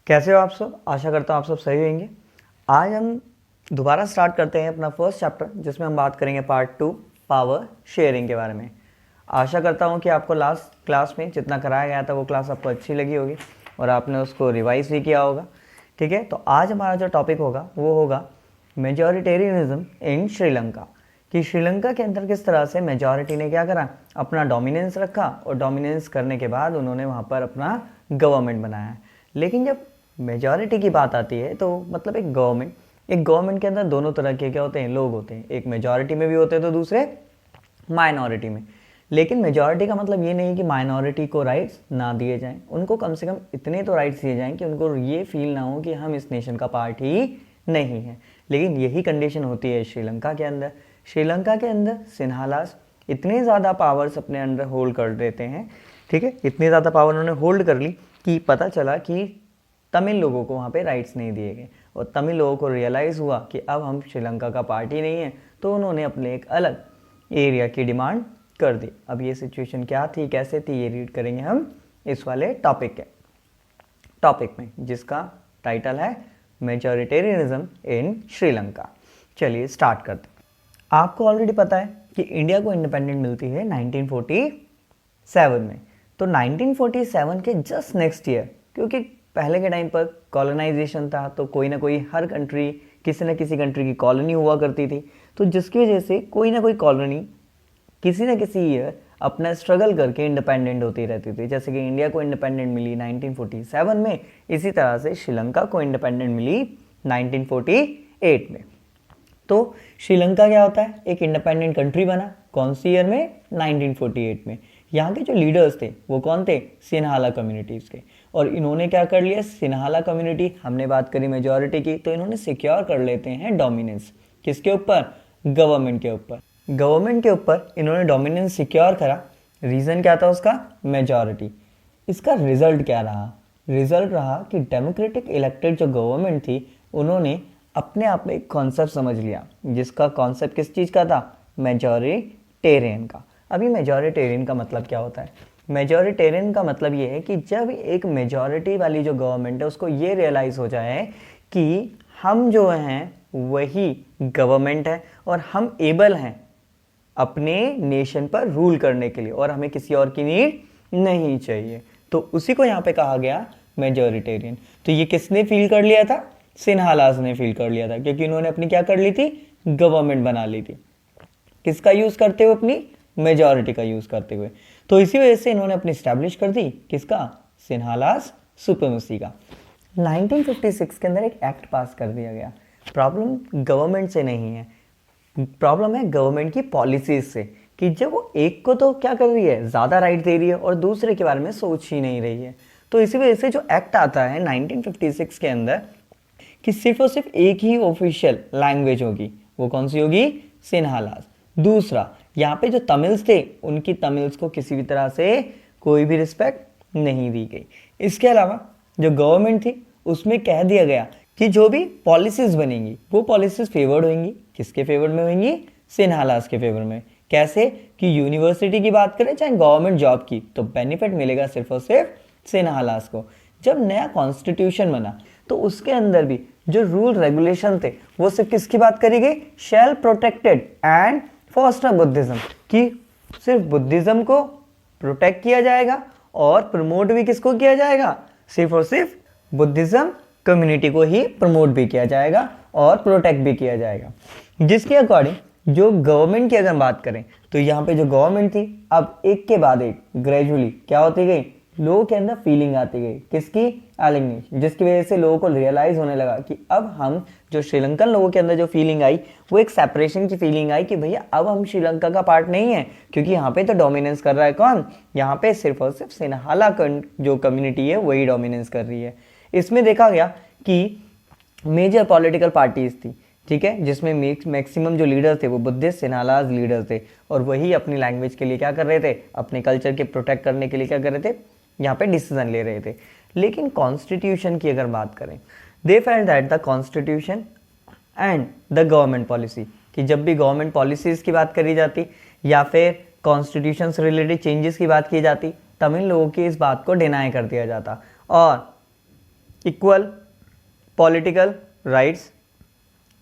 कैसे हो आप सब? आशा करता हूँ आप सब सही होंगे। आज हम दोबारा स्टार्ट करते हैं अपना फर्स्ट चैप्टर, जिसमें हम बात करेंगे पार्ट 2 पावर शेयरिंग के बारे में। आशा करता हूँ कि आपको लास्ट क्लास में जितना कराया गया था वो क्लास आपको अच्छी लगी होगी और आपने उसको रिवाइज भी किया होगा। ठीक है, तो आज हमारा जो टॉपिक होगा वो होगा मेजॉरिटेरियनिज्म इन श्रीलंका। कि श्रीलंका के अंदर किस तरह से मेजॉरिटी ने क्या करा, अपना डोमिनेंस रखा और डोमिनेंस करने के बाद उन्होंने वहाँ पर अपना गवर्नमेंट बनाया। लेकिन जब मेजॉरिटी की बात आती है तो मतलब एक गवर्नमेंट के अंदर दोनों तरह के क्या होते हैं, लोग होते हैं। एक मेजॉरिटी में भी होते हैं तो दूसरे माइनॉरिटी में। लेकिन मेजॉरिटी का मतलब ये नहीं कि माइनॉरिटी को राइट्स ना दिए जाएं, उनको कम से कम इतने तो राइट्स दिए जाएं कि उनको ये फील ना हो कि हम इस नेशन का पार्ट ही नहीं है। लेकिन यही कंडीशन होती है श्रीलंका के अंदर। श्रीलंका के अंदर सिन्हालास इतने ज़्यादा पावर्स अपने अंडर होल्ड कर देते हैं, ठीक है, इतनी ज़्यादा पावर उन्होंने होल्ड कर ली कि पता चला कि तमिल लोगों को वहाँ पे राइट्स नहीं दिए गए और तमिल लोगों को रियलाइज़ हुआ कि अब हम श्रीलंका का पार्ट ही नहीं है, तो उन्होंने अपने एक अलग एरिया की डिमांड कर दी। अब ये सिचुएशन क्या थी, कैसे थी, ये रीड करेंगे हम इस वाले टॉपिक में, जिसका टाइटल है मेजॉरिटेरियनिज्म इन श्रीलंका। चलिए स्टार्ट करते हैं। आपको ऑलरेडी पता है कि इंडिया को इंडिपेंडेंट मिलती है 1947 में। तो 1947 के जस्ट नेक्स्ट ईयर, क्योंकि पहले के टाइम पर कॉलोनाइजेशन था तो कोई ना कोई हर कंट्री किसी न किसी कंट्री की कॉलोनी हुआ करती थी, तो जिसकी वजह से कोई ना कोई कॉलोनी किसी न किसी ईयर अपना स्ट्रगल करके इंडिपेंडेंट होती रहती थी। जैसे कि इंडिया को इंडिपेंडेंट मिली 1947 में, इसी तरह से श्रीलंका को इंडिपेंडेंट मिली 1948 में। तो श्रीलंका क्या होता है, एक इंडिपेंडेंट कंट्री बना। कौन सी ईयर में? 1948 में। यहाँ के जो लीडर्स थे वो कौन थे? सिन्हाला कम्युनिटीज़ के। और इन्होंने क्या कर लिया, सिन्हाला कम्युनिटी, हमने बात करी मेजॉरिटी की, तो इन्होंने सिक्योर कर लेते हैं डोमिनेंस। किसके ऊपर? गवर्नमेंट के ऊपर। गवर्नमेंट के ऊपर इन्होंने डोमिनेंस सिक्योर करा। रीज़न क्या था उसका? मेजॉरिटी। इसका रिजल्ट क्या रहा? रिजल्ट रहा कि डेमोक्रेटिक इलेक्टेड जो गवर्नमेंट थी उन्होंने अपने आप में एक कॉन्सेप्ट समझ लिया, जिसका कॉन्सेप्ट किस चीज़ का था? मेजॉरिटेरियन का। अभी मेजॉरिटेरियन का मतलब क्या होता है? मेजॉरिटेरियन का मतलब ये है कि जब एक मेजॉरिटी वाली जो गवर्नमेंट है उसको ये रियलाइज़ हो जाए कि हम जो हैं वही गवर्नमेंट है और हम एबल हैं अपने नेशन पर रूल करने के लिए और हमें किसी और की नीड नहीं चाहिए, तो उसी को यहाँ पे कहा गया मेजॉरिटेरियन। तो ये किसने फील कर लिया था? सिन्हालास ने फील कर लिया था, क्योंकि इन्होंने अपनी क्या कर ली थी? गवर्नमेंट बना ली थी। किसका यूज करते हुए? अपनी मेजॉरिटी का यूज करते हुए। तो इसी वजह से इन्होंने अपनी स्टैब्लिश कर दी, किसका? सिन्हालास सुप्रीमेसी का। 1956 के अंदर एक एक्ट पास कर दिया गया। प्रॉब्लम गवर्नमेंट से नहीं है, प्रॉब्लम है गवर्नमेंट की पॉलिसीज से, कि जब वो एक को तो क्या कर रही है, ज़्यादा राइट दे रही है और दूसरे के बारे में सोच ही नहीं रही है। तो इसी वजह से जो एक्ट आता है 1956 के अंदर कि सिर्फ और सिर्फ एक ही ऑफिशियल लैंग्वेज होगी, वो कौन सी होगी? सिन्हालास। दूसरा, यहाँ पे जो तमिल्स थे उनकी तमिल्स को किसी भी तरह से कोई भी रिस्पेक्ट नहीं दी गई। इसके अलावा जो गवर्नमेंट थी उसमें कह दिया गया कि जो भी पॉलिसीज बनेंगी वो पॉलिसीज फेवर्ड होंगी। किसके फेवर में होंगी? सिन्हालास के फेवर में। कैसे? कि यूनिवर्सिटी की बात करें चाहे गवर्नमेंट जॉब की, तो बेनिफिट मिलेगा सिर्फ और सिर्फ सिन्हालास को। जब नया कॉन्स्टिट्यूशन बना तो उसके अंदर भी जो रूल रेगुलेशन थे वो सिर्फ किसकी बात करी गई? शैल प्रोटेक्टेड एंड फॉस्टर बुद्धिज्म, कि सिर्फ बुद्धिज्म को प्रोटेक्ट किया जाएगा और प्रमोट भी किसको किया जाएगा? सिर्फ और सिर्फ बुद्धिज्म कम्युनिटी को ही प्रमोट भी किया जाएगा और प्रोटेक्ट भी किया जाएगा। जिसके अकॉर्डिंग जो गवर्नमेंट की अगर बात करें तो यहाँ पे जो गवर्नमेंट थी अब एक के बाद एक ग्रेजुअली क्या होती गई, लोगों के अंदर फीलिंग आती गई। किसकी? एलिंगनेशन। जिसकी वजह से लोगों को रियलाइज होने लगा कि अब हम, जो श्रीलंकन लोगों के अंदर जो फीलिंग आई वो एक सेपरेशन की फीलिंग आई कि भैया अब हम श्रीलंका का पार्ट नहीं है, क्योंकि यहाँ पे तो डोमिनेंस कर रहा है कौन? यहाँ पे सिर्फ और सिर्फ सिन्हाला जो कम्युनिटी है वही डोमिनेंस कर रही है। इसमें देखा गया कि मेजर पॉलिटिकल पार्टीज थी, ठीक है, जिसमें मैक्सिमम जो लीडर थे वो बुद्धिस्ट सिन्हालास लीडर थे और वही अपनी लैंग्वेज के लिए क्या कर रहे थे? अपने कल्चर के प्रोटेक्ट करने के लिए क्या कर रहे थे? यहाँ पे डिसीजन ले रहे थे। लेकिन कॉन्स्टिट्यूशन की अगर बात करें, they felt that the constitution and the government policy, कि जब भी गवर्नमेंट पॉलिसीज की बात करी जाती या फिर कॉन्स्टिट्यूशन से रिलेटेड चेंजेस की बात की जाती, तमिल लोगों की इस बात को डिनाई कर दिया जाता और equal political rights,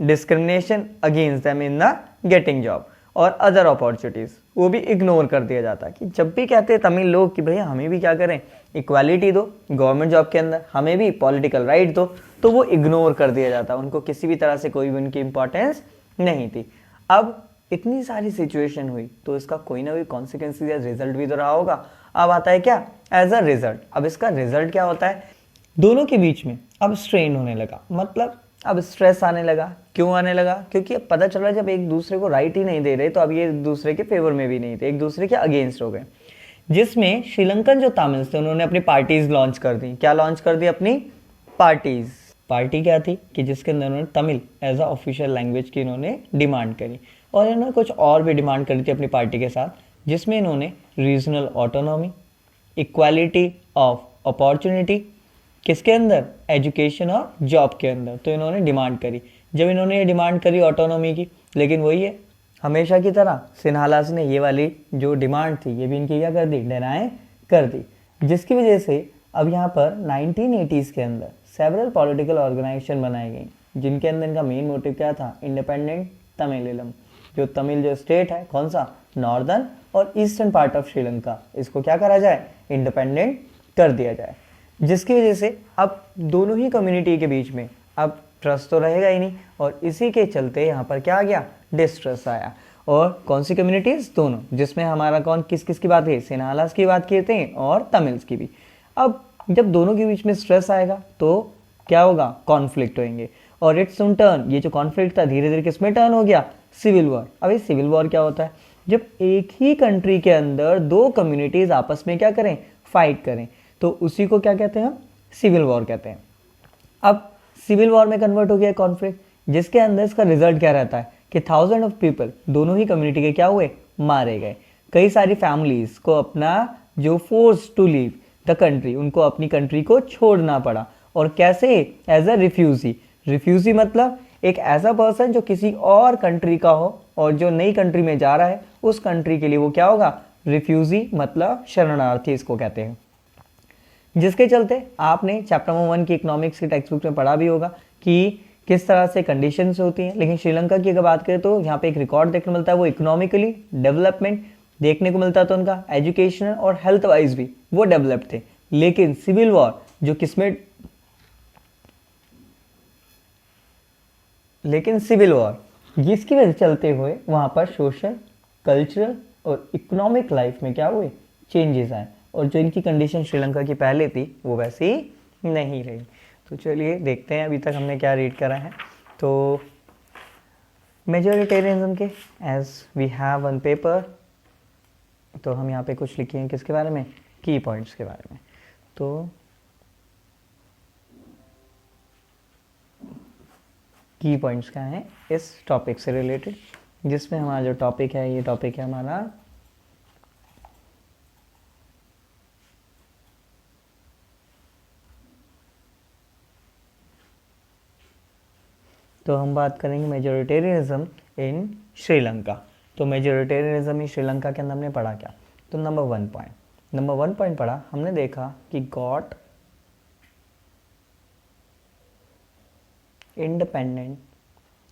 discrimination against them in the getting job और अदर अपॉर्चुनिटीज़, वो भी इग्नोर कर दिया जाता है। कि जब भी कहते हैं तमिल लोग कि भैया हमें भी क्या करें, इक्वालिटी दो गवर्नमेंट जॉब के अंदर, हमें भी पॉलिटिकल राइट दो, तो वो इग्नोर कर दिया जाता, उनको किसी भी तरह से कोई भी उनकी इंपॉर्टेंस नहीं थी। अब इतनी सारी सिचुएशन हुई तो इसका कोई ना कोई कॉन्सिक्वेंस या रिजल्ट भी तो रहा होगा। अब आता है क्या, एज अ रिजल्ट। अब इसका रिजल्ट क्या होता है, दोनों के बीच में अब स्ट्रेन होने लगा, मतलब अब स्ट्रेस आने लगा। क्यों आने लगा, क्योंकि अब पता चल रहा है जब एक दूसरे को राइट ही नहीं दे रहे तो अब ये एक दूसरे के फेवर में भी नहीं थे, एक दूसरे के अगेंस्ट हो गए। जिसमें श्रीलंकन जो तमिल्स थे उन्होंने अपनी पार्टीज लॉन्च कर दी। क्या लॉन्च कर दी, अपनी पार्टीज। पार्टी क्या थी कि जिसके अंदर उन्होंने Tamil as a official language की इन्होंने डिमांड करी, और इन्होंने कुछ और भी डिमांड करी थी अपनी पार्टी के साथ, जिसमें इन्होंने regional autonomy, equality of opportunity, किसके अंदर, एजुकेशन और जॉब के अंदर, तो इन्होंने डिमांड करी। जब इन्होंने ये डिमांड करी ऑटोनॉमी की, लेकिन वही है हमेशा की तरह सिन्हालास ने ये वाली जो डिमांड थी ये भी इनकी क्या कर दी, डिनाई कर दी। जिसकी वजह से अब यहाँ पर 1980s के अंदर सेवरल पॉलिटिकल ऑर्गेनाइजेशन बनाई गई, जिनके अंदर इनका मेन मोटिव क्या था, इंडिपेंडेंट तमिलिलम, जो तमिल जो स्टेट है कौन सा, नॉर्दर्न और ईस्टर्न पार्ट ऑफ श्रीलंका, इसको क्या करा जाए, इंडिपेंडेंट कर दिया जाए। जिसकी वजह से अब दोनों ही कम्युनिटी के बीच में अब ट्रस्ट तो रहेगा ही नहीं, और इसी के चलते यहाँ पर क्या आ गया, डिस्ट्रस्ट आया। और कौन सी कम्युनिटीज, दोनों, जिसमें हमारा कौन किस किस की बात की, सिन्हालास की बात की थे और तमिल्स की भी। अब जब दोनों के बीच में स्ट्रेस आएगा तो क्या होगा, कॉन्फ्लिक्ट होंगे, और इट्स उन टर्न, ये जो कॉन्फ्लिक्ट था धीरे धीरे किस में टर्न हो गया, सिविल वॉर। अब ये सिविल वॉर क्या होता है, जब एक ही कंट्री के अंदर दो कम्युनिटीज आपस में क्या करें, फाइट करें, तो उसी को क्या कहते हैं हम, सिविल वॉर कहते हैं। अब सिविल वॉर में कन्वर्ट हो गया कॉन्फ्लिक्ट, जिसके अंदर इसका रिजल्ट क्या रहता है कि थाउजेंड ऑफ पीपल दोनों ही कम्युनिटी के क्या हुए, मारे गए। कई सारी फैमिलीज को अपना जो force to leave the country, उनको अपनी कंट्री को छोड़ना पड़ा। और कैसे, एज अ रिफ्यूजी। रिफ्यूजी मतलब एक ऐसा पर्सन जो किसी और कंट्री का हो और जो नई कंट्री में जा रहा है, उस कंट्री के लिए वो क्या होगा, रिफ्यूजी मतलब शरणार्थी इसको कहते हैं। जिसके चलते आपने चैप्टर नंबर 1 की इकोनॉमिक्स की टेक्स्ट बुक में पढ़ा भी होगा कि किस तरह से कंडीशंस होती हैं। लेकिन श्रीलंका की अगर बात करें तो यहाँ पे एक रिकॉर्ड देखने मिलता है, वो इकोनॉमिकली डेवलपमेंट देखने को मिलता था उनका, एजुकेशन और हेल्थ वाइज भी वो डेवलप्ड थे। लेकिन सिविल वॉर जो किसमें, लेकिन सिविल वॉर जिसकी वजह से चलते हुए वहाँ पर सोशल, कल्चरल और इकोनॉमिक लाइफ में क्या हुए, चेंजेस आए, और जो इनकी कंडीशन श्रीलंका की पहले थी वो वैसी नहीं रही। तो चलिए देखते हैं अभी तक हमने क्या रीड करा है। तो मेजोरिटेरियनिज्म के as we have on paper, तो हम यहाँ पे कुछ लिखे हैं किसके बारे में, की पॉइंट्स के बारे में। तो की पॉइंट्स क्या हैं इस टॉपिक से रिलेटेड, जिसमें हमारा जो टॉपिक है, ये टॉपिक है हमारा तो हम बात करेंगे मेजोरिटेरियनिज्म इन श्रीलंका। तो मेजोरिटेरियनिज्म इन श्रीलंका के अंदर हमने पढ़ा क्या, तो नंबर वन पॉइंट पढ़ा हमने, देखा कि गॉट इंडिपेंडेंट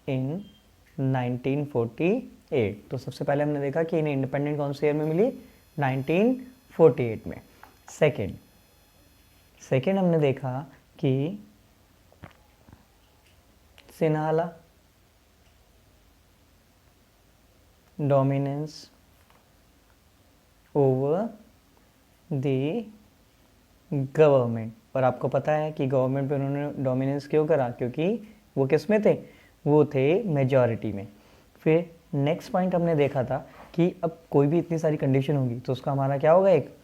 इन 1948। तो सबसे पहले हमने देखा कि इन्हें इंडिपेंडेंट कौन से ईयर में मिली, 1948 में। सेकेंड हमने देखा कि Sinhala dominance over the government, और आपको पता है कि गवर्नमेंट पे उन्होंने डोमिनेंस क्यों करा, क्योंकि वो किस में थे, वो थे मेजॉरिटी में। फिर नेक्स्ट पॉइंट हमने देखा था कि अब कोई भी इतनी सारी कंडीशन होगी तो उसका हमारा क्या होगा, एक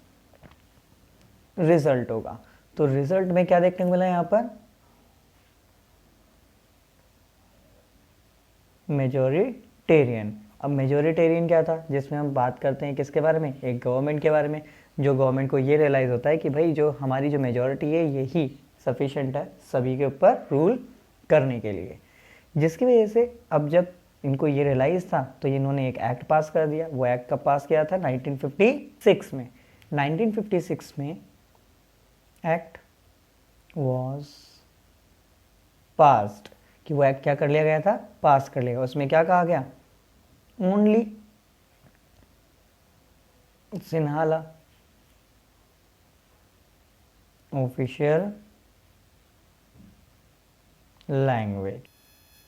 रिजल्ट होगा। तो रिजल्ट में क्या देखने को मिला यहाँ पर, मेजोरिटेरियन। अब मेजोरिटेरियन क्या था, जिसमें हम बात करते हैं किसके बारे में, एक गवर्नमेंट के बारे में, जो गवर्नमेंट को ये रियलाइज़ होता है कि भाई जो हमारी जो मेजॉरिटी है यही सफिशेंट है सभी के ऊपर रूल करने के लिए। जिसकी वजह से अब जब इनको ये रियलाइज़ था तो इन्होंने एक एक्ट पास कर दिया। वो एक्ट कब पास किया था, 1956 में। 1956 में एक्ट वॉज पास्ट, कि वो एक्ट क्या कर लिया गया था, पास कर लिया। उसमें क्या कहा गया, ओनली सिन्हाला ऑफिशियल लैंग्वेज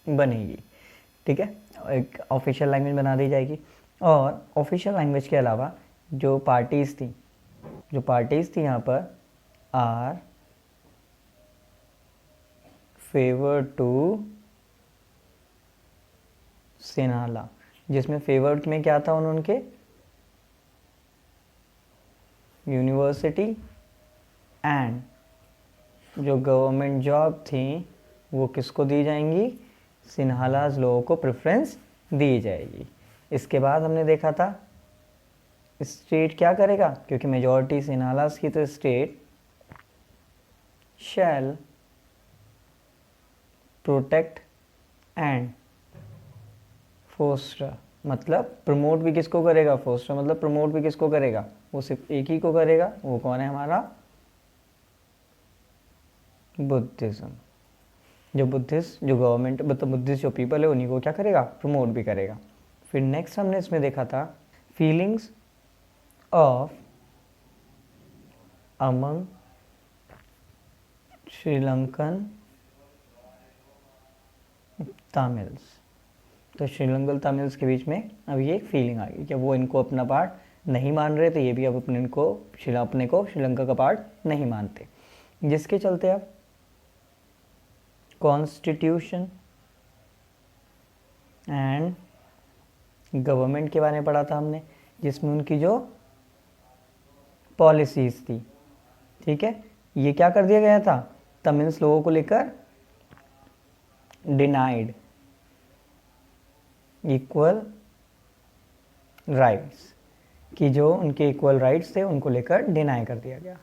बनेगी। ठीक है, एक ऑफिशियल लैंग्वेज बना दी जाएगी। और ऑफिशियल लैंग्वेज के अलावा जो पार्टीज़ थी यहाँ पर आर फेवर टू सिन्हाला, जिसमें फेवर्ड में क्या था उनके, यूनिवर्सिटी एंड जो गवर्नमेंट जॉब थी वो किसको दी जाएंगी, सिन्हालाज लोगों को प्रेफरेंस दी जाएगी। इसके बाद हमने देखा था स्टेट क्या करेगा, क्योंकि मेजॉरिटी सिन्हालाज की, तो state shall protect and foster, मतलब प्रमोट भी किसको करेगा, फोस्टर मतलब प्रमोट भी किसको करेगा, वो सिर्फ एक ही को करेगा। वो कौन है हमारा, बुद्धिज्म। जो बुद्धिस्ट जो गवर्नमेंट मतलब बुद्धिस्ट जो पीपल है उन्हीं को क्या करेगा, प्रमोट भी करेगा। फिर नेक्स्ट हमने इसमें देखा था feelings of among Sri Lankan Tamils. तो श्रीलंकन तमिल्स के बीच में अब ये एक फीलिंग आ गई कि वो इनको अपना पार्ट नहीं मान रहे, तो ये भी अब अपने को श्रीलंका का पार्ट नहीं मानते, जिसके चलते अब कॉन्स्टिट्यूशन एंड गवर्नमेंट के बारे में पढ़ा था हमने, जिसमें उनकी जो पॉलिसीज थी, ठीक है, ये क्या कर दिया गया था, तमिल्स लोगों को लेकर डिनाइड इक्वल राइट्स, कि जो उनके इक्वल राइट्स थे उनको लेकर डिनाई कर दिया गया।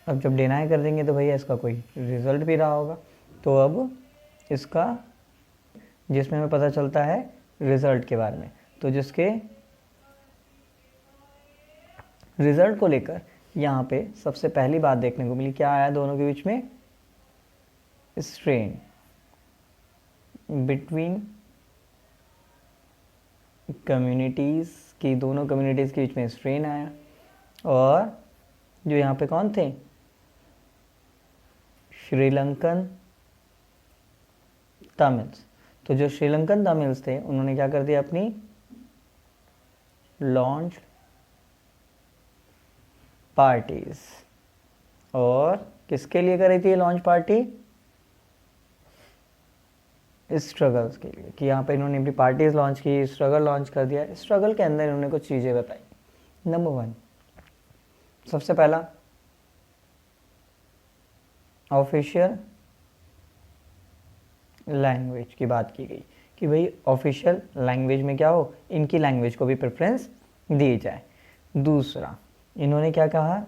अब जब डिनाई कर देंगे तो भैया इसका कोई रिजल्ट भी रहा होगा, तो अब इसका जिसमें हमें पता चलता है रिजल्ट के बारे में, तो जिसके रिजल्ट को लेकर यहाँ पे सबसे पहली बात देखने को मिली, क्या आया दोनों के बीच में, स्ट्रेन बिटवीन कम्युनिटीज़, की दोनों कम्युनिटीज़ के बीच में स्ट्रेन आया। और जो यहाँ पे कौन थे, श्रीलंकन तमिल्स, तो जो श्रीलंकन तमिल्स थे उन्होंने क्या कर दिया, अपनी लॉन्च पार्टीज। और किसके लिए करी थी लॉन्च पार्टी, स्ट्रगल्स के लिए, कि यहाँ पे इन्होंने अपनी पार्टीज लॉन्च की, स्ट्रगल लॉन्च कर दिया। स्ट्रगल के अंदर इन्होंने कुछ चीज़ें बताई। नंबर 1, सबसे पहला ऑफिशियल लैंग्वेज की बात की गई, कि भाई ऑफिशियल लैंग्वेज में क्या हो, इनकी लैंग्वेज को भी प्रेफरेंस दी जाए। दूसरा इन्होंने क्या कहा,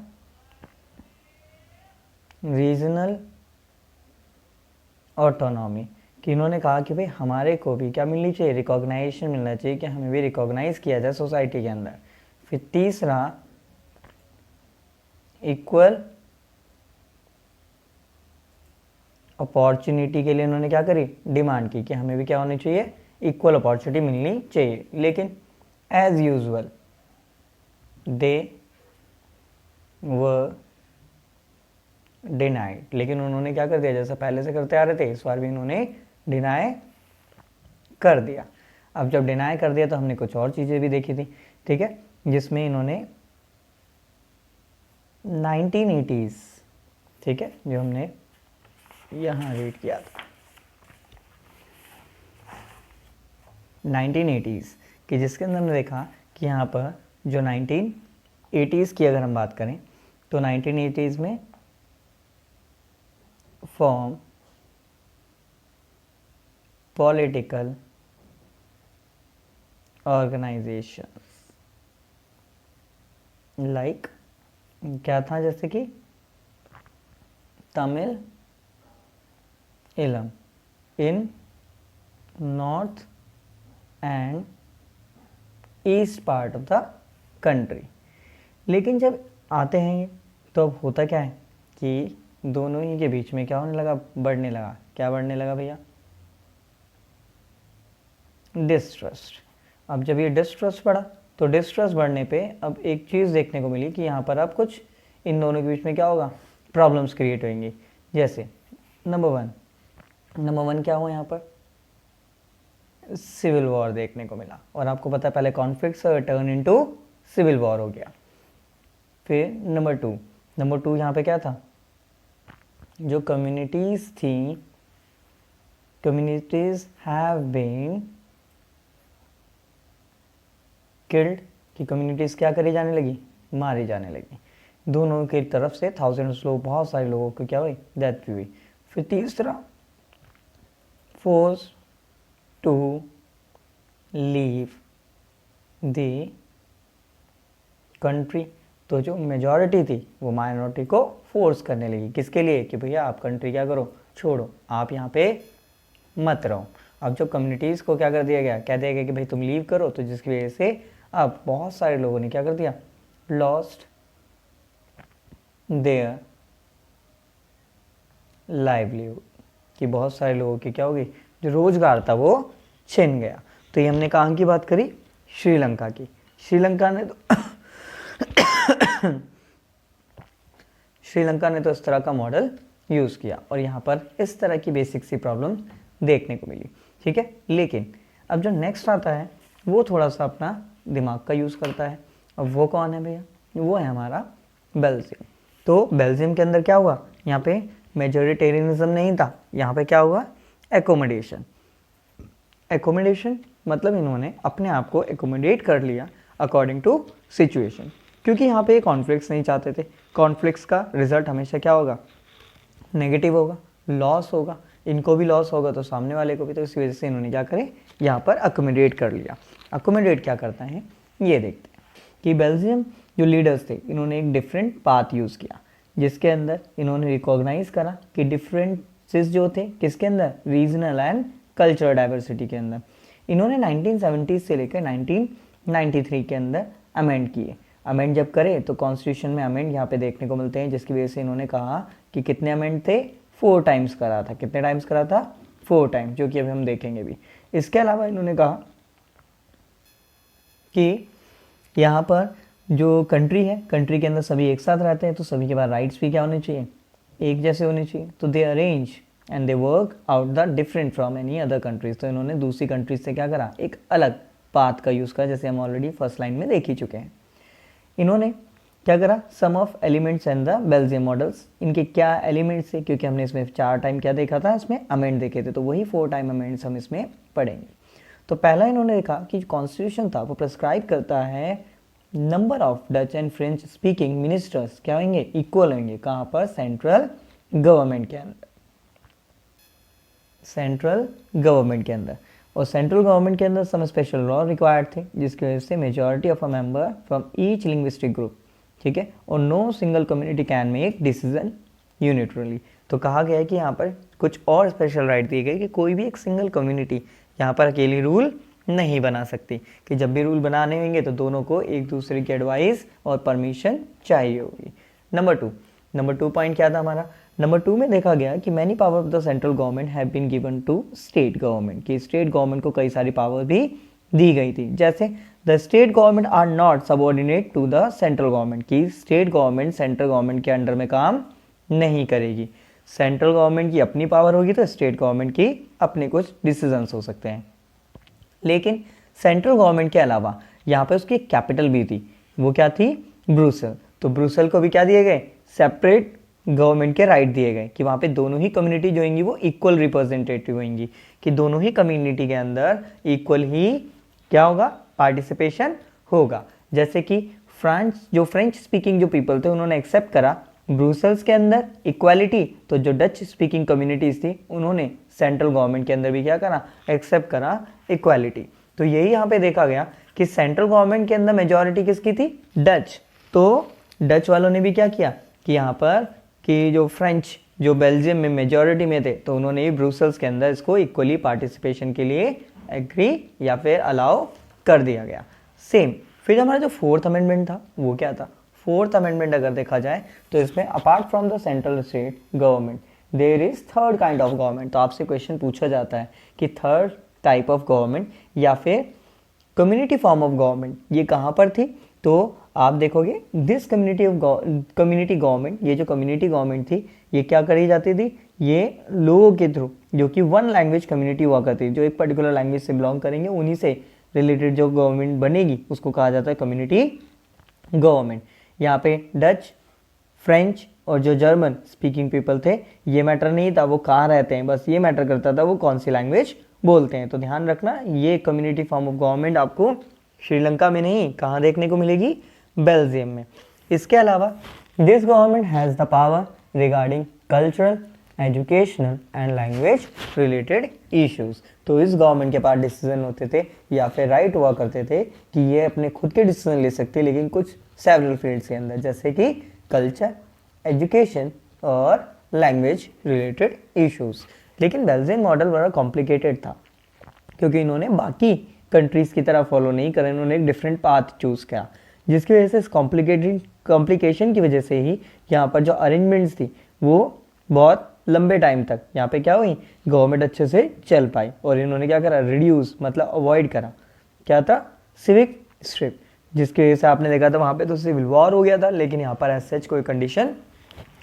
रीजनल ऑटोनॉमी, कि इन्होंने कहा कि भाई हमारे को भी क्या मिलनी चाहिए, रिकॉग्नाइजेशन मिलना चाहिए, कि हमें भी रिकॉग्नाइज किया जाए सोसाइटी के अंदर। फिर तीसरा इक्वल अपॉर्चुनिटी के लिए इन्होंने क्या करी, डिमांड की, कि हमें भी क्या होनी चाहिए, इक्वल अपॉर्चुनिटी मिलनी चाहिए। लेकिन एज यूजुअल दे व डिनाइड, लेकिन उन्होंने क्या कर दिया, जैसा पहले से करते आ रहे थे, इस बार भी इन्होंने डिनाई कर दिया। अब जब डिनाई कर दिया तो हमने कुछ और चीज़ें भी देखी थी, ठीक है, जिसमें इन्होंने 1980s, ठीक है, जो हमने यहाँ रीड किया था 1980s, कि जिसके अंदर हमने देखा कि यहाँ पर जो 1980s की अगर हम बात करें तो 1980s में फॉर्म पॉलिटिकल ऑर्गेनाइजेशन लाइक क्या था, जैसे कि Tamil Eelam in north and east part of the country. लेकिन जब आते हैं तो अब होता क्या है कि दोनों ही के बीच में क्या होने लगा, बढ़ने लगा। क्या बढ़ने लगा भैया, डिस्ट्रस्ट। अब जब ये डिस्ट्रस्ट बढ़ा तो डिस्ट्रस्ट बढ़ने पे अब एक चीज़ देखने को मिली कि यहाँ पर अब कुछ इन दोनों के बीच में क्या होगा, प्रॉब्लम्स क्रिएट होंगी। जैसे नंबर वन क्या हुआ यहाँ पर, सिविल वॉर देखने को मिला। और आपको पता है पहले कॉन्फ्लिक्ट से टर्न इनटू सिविल वॉर हो गया। फिर नंबर टू यहाँ पे क्या था, जो कम्युनिटीज़ थी, कम्युनिटीज़ हैव बीन किल्ड, कि कम्युनिटीज़ क्या करी जाने लगी, मारी जाने लगी। दोनों की तरफ से थाउजेंड्स लोग, बहुत सारे लोगों को क्या हुई, डेथ भी हुई। फिर तीसरा, force to leave the country. तो जो मेजॉरिटी थी वो माइनॉरिटी को फोर्स करने लगी, किसके लिए, कि भैया आप कंट्री क्या करो, छोड़ो, आप यहाँ पे मत रहो। अब जो कम्युनिटीज़ को क्या कर दिया गया, कह दिया गया कि भाई तुम लीव करो, तो जिसकी वजह से अब बहुत सारे लोगों ने क्या कर दिया, लॉस्ट देयर लाइवलीहुड, कि बहुत सारे लोगों की क्या होगी, जो रोजगार था वो छिन गया। तो ये हमने कहाँ की बात करी, श्रीलंका की। श्रीलंका ने तो इस तरह का मॉडल यूज़ किया और यहाँ पर इस तरह की बेसिक सी प्रॉब्लम देखने को मिली, ठीक है। लेकिन अब जो नेक्स्ट आता है वो थोड़ा सा अपना दिमाग का यूज़ करता है। अब वो कौन है भैया, वो है हमारा बेल्जियम। तो बेल्जियम के अंदर क्या हुआ, यहाँ पे मेजोरिटेरियनिज्म नहीं था, यहाँ पे क्या हुआ, एकोमोडेशन। एकोमोडेशन मतलब इन्होंने अपने आप को एकोमोडेट कर लिया अकॉर्डिंग टू सिचुएशन, क्योंकि यहाँ पे कॉन्फ्लिक्ट्स नहीं चाहते थे। कॉन्फ्लिक्ट्स का रिजल्ट हमेशा क्या होगा, नेगेटिव होगा, लॉस होगा, इनको भी लॉस होगा तो सामने वाले को भी। तो इस वजह से इन्होंने क्या करे, यहाँ पर अकोमोडेट कर लिया। अकोमोडेट क्या करता है ये देखते हैं कि बेल्जियम जो लीडर्स थे इन्होंने एक डिफरेंट पाथ यूज़ किया, जिसके अंदर इन्होंने रिकॉग्नाइज करा कि डिफरेंसेस जो थे किसके अंदर, रीजनल एंड कल्चरल डाइवर्सिटी के अंदर। इन्होंने 1970 से लेकर 1993 के अंदर अमेंड किए। अमेंड जब करे तो कॉन्स्टिट्यूशन में अमेंड यहाँ पे देखने को मिलते हैं, जिसकी वजह से इन्होंने कहा कि कितने अमेंड थे, 4 टाइम्स करा था। कितने टाइम्स करा था, 4 टाइम्स, जो कि अभी हम देखेंगे भी। इसके अलावा इन्होंने कहा कि यहाँ पर जो कंट्री है, कंट्री के अंदर सभी एक साथ रहते हैं, तो सभी के पास राइट्स भी क्या होने चाहिए, एक जैसे होने चाहिए। तो they arrange and they work out the different from any other countries. तो इन्होंने दूसरी कंट्रीज से क्या करा, एक अलग पाथ का यूज़ करा, जैसे हम ऑलरेडी फर्स्ट लाइन में देख ही चुके हैं। इन्होंने क्या करा, some of elements and the Belgium models. इनके क्या एलिमेंट्स थे, क्योंकि हमने इसमें 4 टाइम क्या देखा था, इसमें अमेंड देखे थे, तो वही 4 टाइम अमेंड्स हम इसमें पढ़ेंगे। तो पहला इन्होंने देखा कि कॉन्स्टिट्यूशन था वो प्रेस्क्राइब करता है number of Dutch and French speaking ministers क्या होंगे, इक्वल होंगे। कहाँ पर, सेंट्रल गवर्नमेंट के अंदर, सेंट्रल गवर्नमेंट के अंदर। और सेंट्रल गवर्नमेंट के अंदर सम स्पेशल लॉ रिक्वायर्ड थे, जिसकी वजह से majority of a member from each linguistic group, ठीक है। और no single community can make decision unitarily. तो कहा गया है कि यहाँ पर कुछ और स्पेशल राइट दिए गए कि कोई भी एक सिंगल कम्युनिटी यहाँ पर अकेली रूल नहीं बना सकती, कि जब भी रूल बनाने होंगे तो दोनों को एक दूसरे की एडवाइस और परमिशन चाहिए होगी। नंबर टू पॉइंट क्या था हमारा, नंबर 2 में देखा गया कि many power of the central government have been given to state government, कि स्टेट गवर्नमेंट को कई सारी पावर भी दी गई थी। जैसे the state government are not subordinate to the central government, की स्टेट गवर्नमेंट सेंट्रल गवर्नमेंट के अंडर में काम नहीं करेगी। सेंट्रल गवर्नमेंट की अपनी पावर होगी तो स्टेट गवर्नमेंट की अपने कुछ डिसीजंस हो सकते हैं। लेकिन सेंट्रल गवर्नमेंट के अलावा यहाँ पे उसकी एक कैपिटल भी थी, वो क्या थी, ब्रुसेल। तो ब्रुसेल को भी क्या दिए गए, सेपरेट गवर्नमेंट के राइट दिए गए, कि वहाँ पे दोनों ही कम्युनिटी जो होंगी वो इक्वल रिप्रेजेंटेटिव होंगी, कि दोनों ही कम्युनिटी के अंदर इक्वल ही क्या होगा, पार्टिसिपेशन होगा। जैसे कि फ्रेंच स्पीकिंग जो पीपल थे उन्होंने एक्सेप्ट करा ब्रुसेल्स के अंदर इक्वालिटी, तो जो डच स्पीकिंग कम्युनिटीज़ थी उन्होंने सेंट्रल गवर्नमेंट के अंदर भी क्या करा, एक्सेप्ट करा इक्वालिटी। तो यही यहाँ पे देखा गया कि सेंट्रल गवर्नमेंट के अंदर मेजॉरिटी किसकी थी, डच। तो डच वालों ने भी क्या किया कि यहाँ पर कि जो फ्रेंच जो बेल्जियम में मेजॉरिटी में थे, तो उन्होंने भी ब्रुसेल्स के अंदर इसको इक्वली पार्टिसिपेशन के लिए एग्री या फिर अलाउ कर दिया गया। सेम फिर हमारा जो 4th अमेंडमेंट था वो क्या था, फोर्थ अमेंडमेंट अगर देखा जाए तो इसमें apart from the central state government there is third kind of government. तो आपसे क्वेश्चन पूछा जाता है कि थर्ड टाइप ऑफ गवर्नमेंट या फिर कम्युनिटी फॉर्म ऑफ गवर्नमेंट ये कहाँ पर थी। तो आप देखोगे दिस कम्युनिटी गवर्नमेंट, ये जो कम्युनिटी गवर्नमेंट थी ये क्या करी जाती थी, ये लोगों के थ्रू जो कि वन लैंग्वेज कम्युनिटी हुआ करती थी, जो एक पर्टिकुलर लैंग्वेज से बिलोंग करेंगे उन्हीं से रिलेटेड जो गवर्नमेंट बनेगी उसको कहा जाता है कम्युनिटी गवर्नमेंट। यहाँ पे डच, फ्रेंच और जो जर्मन स्पीकिंग पीपल थे ये मैटर नहीं था वो कहाँ रहते हैं, बस ये मैटर करता था वो कौन सी लैंग्वेज बोलते हैं। तो ध्यान रखना ये कम्युनिटी फॉर्म ऑफ गवर्नमेंट आपको श्रीलंका में नहीं कहाँ देखने को मिलेगी, बेल्जियम में। इसके अलावा this government has the power regarding cultural, educational and language related issues. तो इस गवर्नमेंट के पास डिसीजन होते थे या फिर राइट हुआ करते थे कि ये अपने खुद के डिसीजन ले सकते लेकिन कुछ सेवरल फील्ड्स के अंदर, जैसे कि कल्चर, एजुकेशन और लैंग्वेज रिलेटेड इश्यूज। लेकिन बेल्जियन मॉडल बड़ा कॉम्प्लिकेटेड था क्योंकि इन्होंने बाकी कंट्रीज़ की तरह फॉलो नहीं करा, इन्होंने एक डिफरेंट पाथ चूज़ किया, जिसकी वजह से इस कॉम्प्लिकेशन की वजह से ही यहाँ पर जो अरेंजमेंट्स थी वो बहुत लंबे टाइम तक यहाँ पे क्या हुई, गवर्नमेंट अच्छे से चल पाई। और इन्होंने क्या करा, रिड्यूस मतलब अवॉइड करा, क्या था, सिविक स्ट्रिप, जिसकी वजह से आपने देखा था वहाँ पे तो सिविल वॉर हो गया था, लेकिन यहाँ पर ऐसा कोई कंडीशन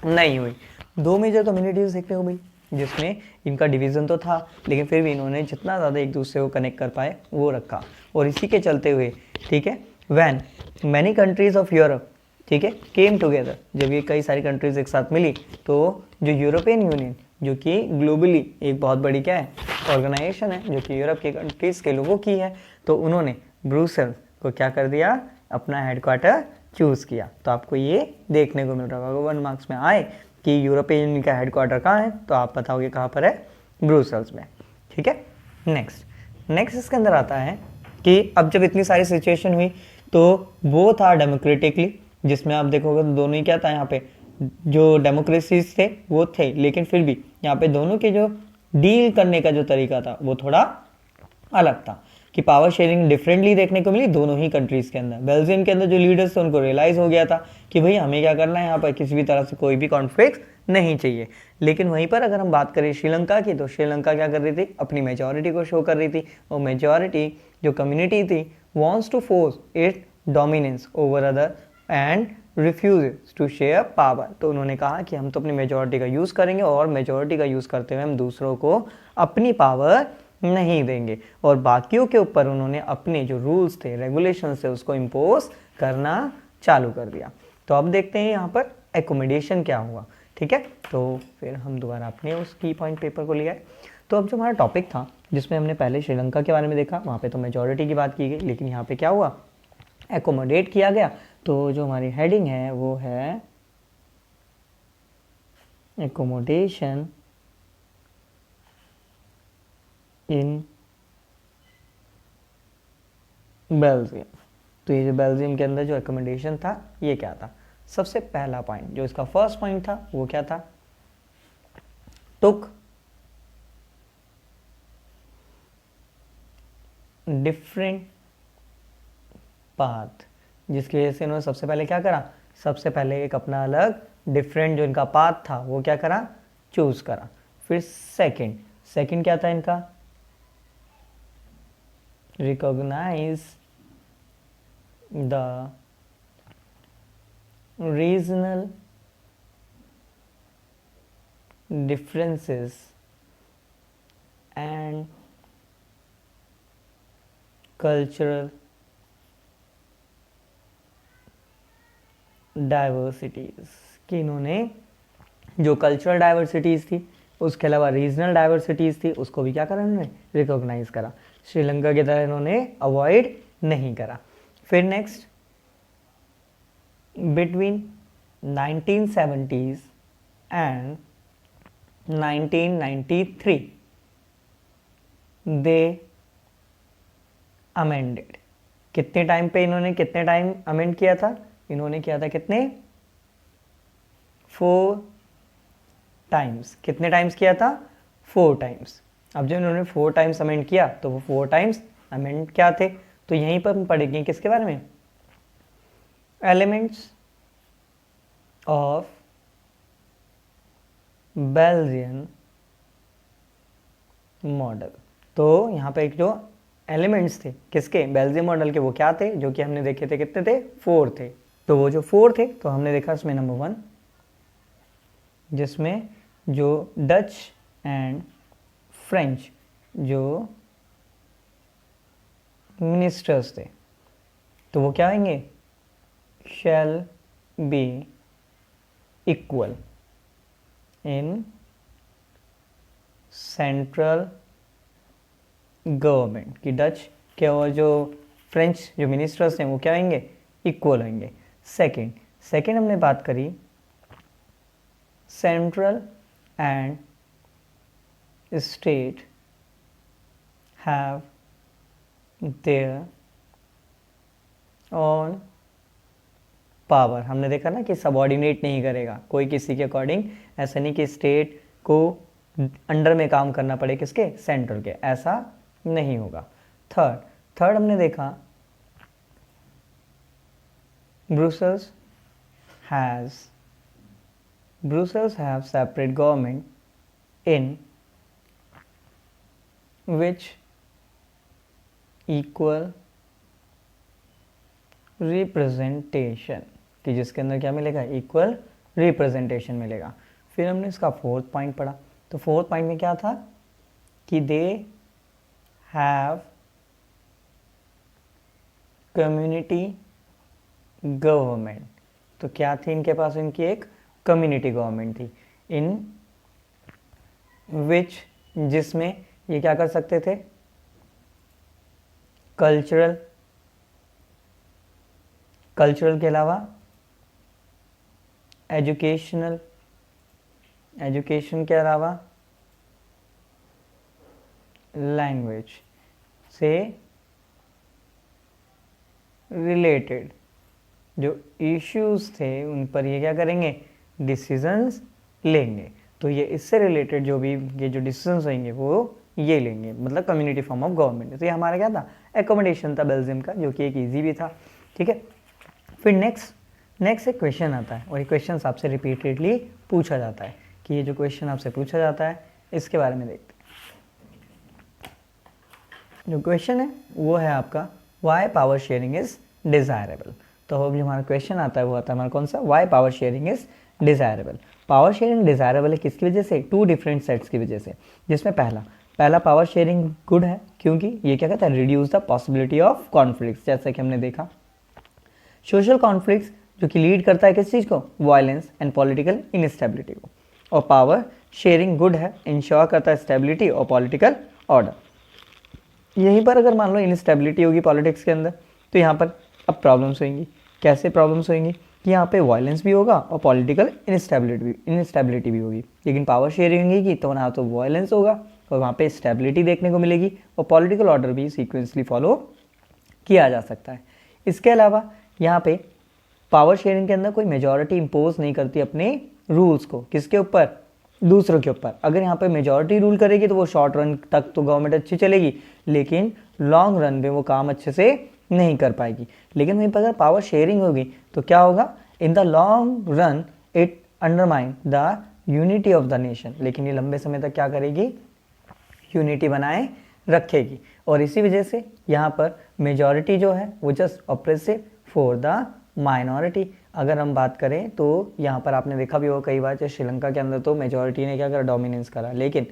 नहीं हुई। दो मेजर कम्युनिटीज़ देखने को मिली जिसमें इनका डिवीज़न तो था लेकिन फिर भी इन्होंने जितना ज़्यादा एक दूसरे को कनेक्ट कर पाए वो रखा। और इसी के चलते हुए ठीक है when many countries of Europe ठीक है केम टुगेदर, जब ये कई सारी कंट्रीज़ एक साथ मिली तो जो यूरोपियन यूनियन जो कि ग्लोबली एक बहुत बड़ी क्या है ऑर्गेनाइजेशन है जो कि यूरोप के कंट्रीज़ के लोगों की है, तो उन्होंने ब्रुसेल्स को क्या कर दिया, अपना हेडक्वार्टर चूज़ किया। तो आपको ये देखने को मिल रहा होगा 1 मार्क्स में आए कि यूरोपियन यूनियन का हेडक्वार्टर कहाँ है, तो आप बताओगे कहाँ पर है, ब्रुसेल्स में। ठीक है, नेक्स्ट इसके अंदर आता है कि अब जब इतनी सारी सिचुएशन हुई तो वो था डेमोक्रेटिकली, जिसमें आप देखोगे तो दोनों ही क्या था, यहाँ पे जो डेमोक्रेसीज थे वो थे लेकिन फिर भी यहाँ पे दोनों के जो डील करने का जो तरीका था वो थोड़ा अलग था कि पावर शेयरिंग डिफरेंटली देखने को मिली दोनों ही कंट्रीज़ के अंदर। बेल्जियम के अंदर जो लीडर्स थे उनको रियलाइज़ हो गया था कि भाई हमें क्या करना है, यहाँ पर किसी भी तरह से कोई भी कॉन्फ्लिक्ट नहीं चाहिए। लेकिन वहीं पर अगर हम बात करें श्रीलंका की, तो श्रीलंका क्या कर रही थी, अपनी मेजॉरिटी को शो कर रही थी, और मेजॉरिटी जो कम्युनिटी थी wants to force it dominance over other and refuse to share power. तो उन्होंने कहा कि हम तो अपनी मेजॉरिटी का यूज़ करेंगे और मेजॉरिटी का यूज़ करते हुए हम दूसरों को अपनी पावर नहीं देंगे, और बाकियों के ऊपर उन्होंने अपने जो रूल्स थे, रेगुलेशंस थे, उसको इम्पोज करना चालू कर दिया। तो अब देखते हैं यहाँ पर एकोमोडेशन क्या हुआ। ठीक है, तो फिर हम दोबारा अपने उस की पॉइंट पेपर को लिया है। तो अब जो हमारा टॉपिक था जिसमें हमने पहले श्रीलंका के बारे में देखा, वहाँ पे तो मेजॉरिटी की बात की गई, लेकिन यहाँ पे क्या हुआ, एकोमोडेट किया गया। तो जो हमारी हेडिंग है वो है एकोमोडेशन इन बेल्जियम। तो ये जो बेल्जियम के अंदर जो एकोमोडेशन था ये क्या था, सबसे पहला पॉइंट जो इसका फर्स्ट पॉइंट था वो क्या था, टुक डिफरेंट पाथ, जिसकी वजह से इन्होंने सबसे पहले क्या करा, सबसे पहले एक अपना अलग डिफरेंट जो इनका पाथ था वो क्या करा, चूज करा। फिर सेकंड क्या था इनका, recognize the regional differences and cultural diversities, कि इन्होंने जो कल्चरल डाइवर्सिटीज़ थी उसके अलावा रीजनल डाइवर्सिटीज़ थी उसको भी क्या करा, इन्होंने रिकॉग्नाइज करा। श्रीलंका की तरह इन्होंने अवॉइड नहीं करा। फिर next, between 1970s and 1993 they amended. कितने टाइम पे इन्होंने कितने टाइम अमेंड किया था, इन्होंने किया था कितने, 4 टाइम्स। कितने टाइम्स किया था, 4 टाइम्स। अब जब इन्होंने 4 टाइम्स अमेंड किया तो वो 4 टाइम्स अमेंड क्या थे, तो यहीं पर हम पढ़ेंगे किसके बारे में, एलिमेंट्स ऑफ बेल्जियन मॉडल। तो यहाँ पे एक जो एलिमेंट्स थे किसके, बेल्जियम मॉडल के, वो क्या थे, जो कि हमने देखे थे, कितने थे, 4 थे। तो वो जो 4 थे, तो हमने देखा इसमें नंबर 1, जिसमें जो डच एंड फ्रेंच जो मिनिस्टर्स थे, तो वो क्या होंगे, shall be equal in central government, कि डच के और जो फ्रेंच जो मिनिस्टर्स हैं वो क्या होंगे, इक्वल होंगे। सेकंड हमने बात करी central and state have their on power. हमने देखा ना कि सबऑर्डिनेट नहीं करेगा कोई किसी के अकॉर्डिंग, ऐसा नहीं कि स्टेट को अंडर में काम करना पड़े किसके, सेंट्रल के, ऐसा नहीं होगा। थर्ड हमने देखा Brussels have separate government in which equal representation, कि जिसके अंदर क्या मिलेगा, इक्वल रिप्रेजेंटेशन मिलेगा। फिर हमने इसका 4th पॉइंट पढ़ा, तो 4th पॉइंट में क्या था कि दे हैव कम्युनिटी गवर्नमेंट। तो क्या थी इनके पास, इनकी एक कम्युनिटी गवर्नमेंट थी, इन विच, जिसमें ये क्या कर सकते थे, कल्चरल के अलावा एजुकेशन के अलावा लैंग्वेज से रिलेटेड जो इश्यूज थे उन पर ये क्या करेंगे, डिसीजंस लेंगे। तो ये इससे रिलेटेड जो भी ये जो डिसीजंस होंगे वो ये लेंगे, मतलब कम्युनिटी फॉर्म ऑफ गवर्नमेंट। तो ये हमारा क्या था, एकोमोडेशन था बेल्जियम का, जो कि एक इजी भी था। ठीक है, फिर नेक्स्ट एक क्वेश्चन आता है, और ये क्वेश्चन आपसे रिपीटेडली पूछा जाता है, कि ये जो क्वेश्चन आपसे पूछा जाता है इसके बारे में देखते हैं। जो क्वेश्चन है वो है आपका, why power sharing is desirable. तो अब जो हमारा क्वेश्चन आता है वो आता है हमारा कौन सा, why power sharing is desirable. Power sharing desirable है किसकी वजह से, 2 डिफरेंट सेट्स की वजह से, जिसमें पहला पावर शेयरिंग गुड है, क्योंकि ये क्या कहता है, reduce the possibility of conflicts, जैसा कि हमने देखा। सोशल कॉन्फ्लिक्ट्स जो कि लीड करता है किस चीज़ को, वायलेंस एंड पॉलिटिकल इनस्टेबिलिटी को। और पावर शेयरिंग गुड है, इंश्योर करता है स्टेबिलिटी और पॉलिटिकल ऑर्डर। यहीं पर अगर मान लो इनस्टेबिलिटी होगी पॉलिटिक्स के अंदर, तो यहाँ पर अब प्रॉब्लम्स होंगी। कैसे प्रॉब्लम्स होंगी, कि यहाँ पे वायलेंस भी होगा और पॉलिटिकल इनस्टेबिलिटी भी होगी। लेकिन पावर शेयरिंग होगी तो ना तो वायलेंस होगा और वहाँ पे स्टेबिलिटी देखने को मिलेगी, और पॉलिटिकल ऑर्डर भी सीक्वेंसली फॉलो किया जा सकता है। इसके अलावा यहाँ पे पावर शेयरिंग के अंदर कोई मेजॉरिटी इम्पोज नहीं करती अपने रूल्स को, किसके ऊपर, दूसरों के ऊपर। अगर यहाँ पे मेजॉरिटी रूल करेगी तो वो शॉर्ट रन तक तो गवर्नमेंट अच्छी चलेगी, लेकिन लॉन्ग रन में वो काम अच्छे से नहीं कर पाएगी। लेकिन वहीं पर अगर पावर शेयरिंग होगी तो क्या होगा, in the long run it undermine the unity of the nation. लेकिन ये लंबे समय तक क्या करेगी, यूनिटी बनाए रखेगी। और इसी वजह से यहाँ पर मेजॉरिटी जो है वो just oppressive for the minority. अगर हम बात करें तो यहाँ पर आपने देखा भी होगा कई बार, जैसे श्रीलंका के अंदर तो मेजॉरिटी ने क्या करा, डोमिनेंस करा, लेकिन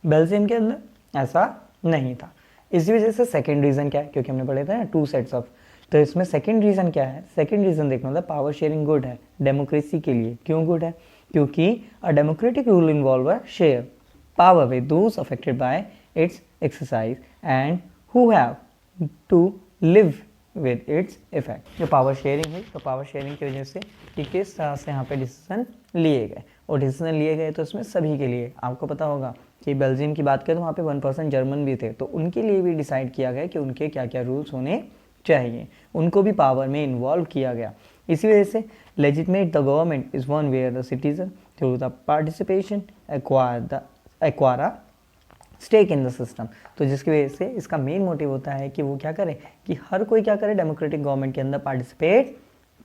बेल्जियम के अंदर ऐसा नहीं था। इसी वजह से सेकंड रीज़न क्या है, क्योंकि हमने पढ़े थे ना 2 सेट्स ऑफ, तो इसमें सेकंड रीज़न क्या है, सेकंड रीज़न देखना था पावर शेयरिंग गुड है डेमोक्रेसी के लिए। क्यों गुड है, क्योंकि a democratic rule involve share power with those affected by its exercise and who have to live with its effect. जो पावर शेयरिंग है, तो पावर शेयरिंग की वजह से कि किस तरह से यहाँ पे डिसीजन लिए गए, और डिसीजन लिए गए तो इसमें सभी के लिए, आपको पता होगा कि बेल्जियम की बात करें तो वहाँ पे 1% जर्मन भी थे, तो उनके लिए भी डिसाइड किया गया कि उनके क्या क्या रूल्स होने चाहिए, उनको भी पावर में इन्वॉल्व किया गया। इसी वजह से legitimate the government is one where the citizen through the participation acquire stake in the system. तो जिसकी वजह से इसका मेन मोटिव होता है कि वो क्या करे, कि हर कोई क्या करे, डेमोक्रेटिक गवर्नमेंट के अंदर पार्टिसिपेट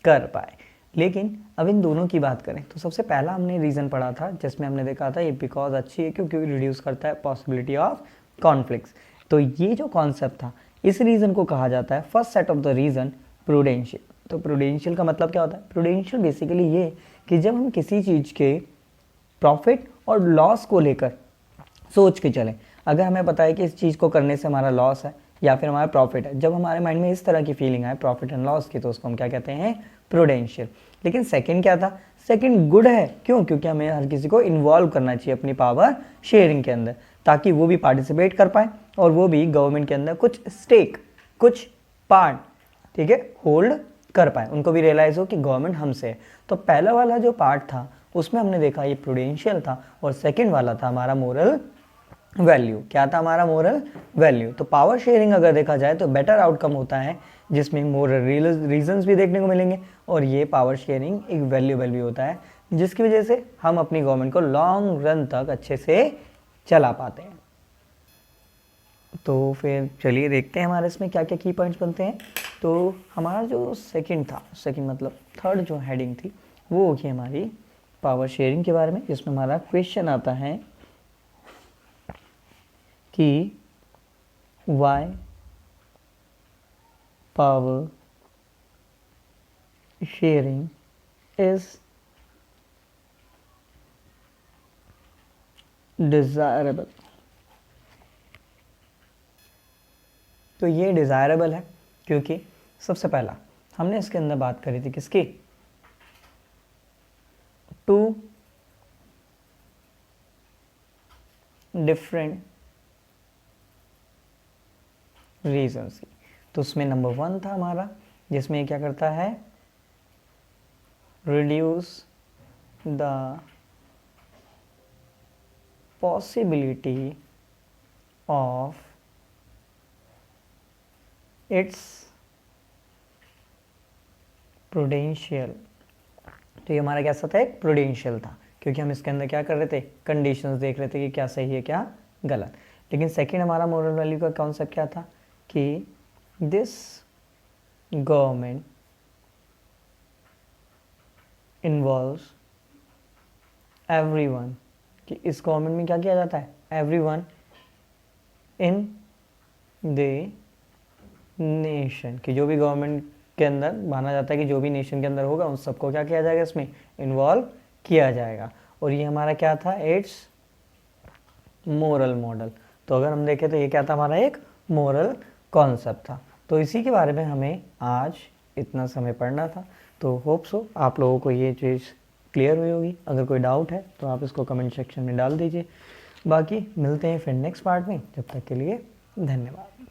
कर पाए। लेकिन अब इन दोनों की बात करें तो सबसे पहला हमने रीज़न पढ़ा था जिसमें हमने देखा था ये बिकॉज अच्छी है क्योंकि रिड्यूस करता है पॉसिबिलिटी ऑफ कॉन्फ्लिक्ट्स। तो ये जो कॉन्सेप्ट था इस रीज़न को कहा जाता है first set of the reason prudential. तो प्रूडेंशियल का मतलब क्या होता है? प्रूडेंशियल बेसिकली ये कि जब हम किसी चीज़ के प्रॉफिट और लॉस को लेकर सोच के चलें, अगर हमें पता है कि इस चीज़ को करने से हमारा लॉस है या फिर हमारा प्रॉफिट है, जब हमारे माइंड में इस तरह की फीलिंग आए प्रॉफिट एंड लॉस की, तो उसको हम क्या कहते हैं? प्रूडेंशियल। लेकिन सेकंड क्या था? सेकंड गुड है। क्यों? क्योंकि हमें हर किसी को इन्वॉल्व करना चाहिए अपनी पावर शेयरिंग के अंदर, ताकि वो भी पार्टिसिपेट कर पाए और वो भी गवर्नमेंट के अंदर कुछ स्टेक, कुछ पार्ट, ठीक है, होल्ड कर पाए, उनको भी रियलाइज हो कि गवर्नमेंट हमसे है। तो पहला वाला जो पार्ट था उसमें हमने देखा ये प्रूडेंशियल था, और सेकंड वाला था हमारा मोरल वैल्यू। क्या था हमारा? Moral value. तो पावर शेयरिंग अगर देखा जाए तो बेटर आउटकम होता है जिसमें मोरल रीजंस भी देखने को मिलेंगे, और ये पावर शेयरिंग एक वैल्यूएबल भी होता है जिसकी वजह से हम अपनी गवर्नमेंट को लॉन्ग रन तक अच्छे से चला पाते हैं। तो फिर चलिए देखते हैं हमारे इसमें क्या क्या की पॉइंट्स बनते हैं। तो हमारा जो सेकंड था, सेकंड मतलब थर्ड जो हेडिंग थी वो होगी हमारी पावर शेयरिंग के बारे में, जिसमें हमारा क्वेश्चन आता है कि why power sharing is desirable. तो ये डिज़ायरेबल है क्योंकि सबसे पहला हमने इसके अंदर बात करी थी किसकी? टू डिफरेंट रीजंस की। तो उसमें नंबर 1 था हमारा जिसमें क्या करता है? Reduce the possibility of its prudential. तो ये हमारा कैसा था? एक प्रूडेंशियल था क्योंकि हम इसके अंदर क्या कर रहे थे? कंडीशंस देख रहे थे कि क्या सही है क्या गलत। लेकिन सेकंड हमारा मोरल वैल्यू का कॉन्सेप्ट क्या था? कि दिस गवर्नमेंट इन्वॉल्व्स एवरीवन, कि इस गवर्नमेंट में क्या किया जाता है? एवरीवन इन द नेशन, कि जो भी गवर्नमेंट के अंदर माना जाता है कि जो भी नेशन के अंदर होगा उन सबको क्या किया जाएगा? इसमें इन्वॉल्व किया जाएगा। और ये हमारा क्या था? It's moral model. तो अगर हम देखें तो ये क्या था? हमारा एक मोरल कॉन्सेप्ट था। तो इसी के बारे में हमें आज इतना समय पढ़ना था। तो होप सो आप लोगों को ये चीज़ क्लियर हुई होगी। अगर कोई डाउट है तो आप इसको कमेंट सेक्शन में डाल दीजिए। बाकी मिलते हैं फिर नेक्स्ट पार्ट में। जब तक के लिए धन्यवाद।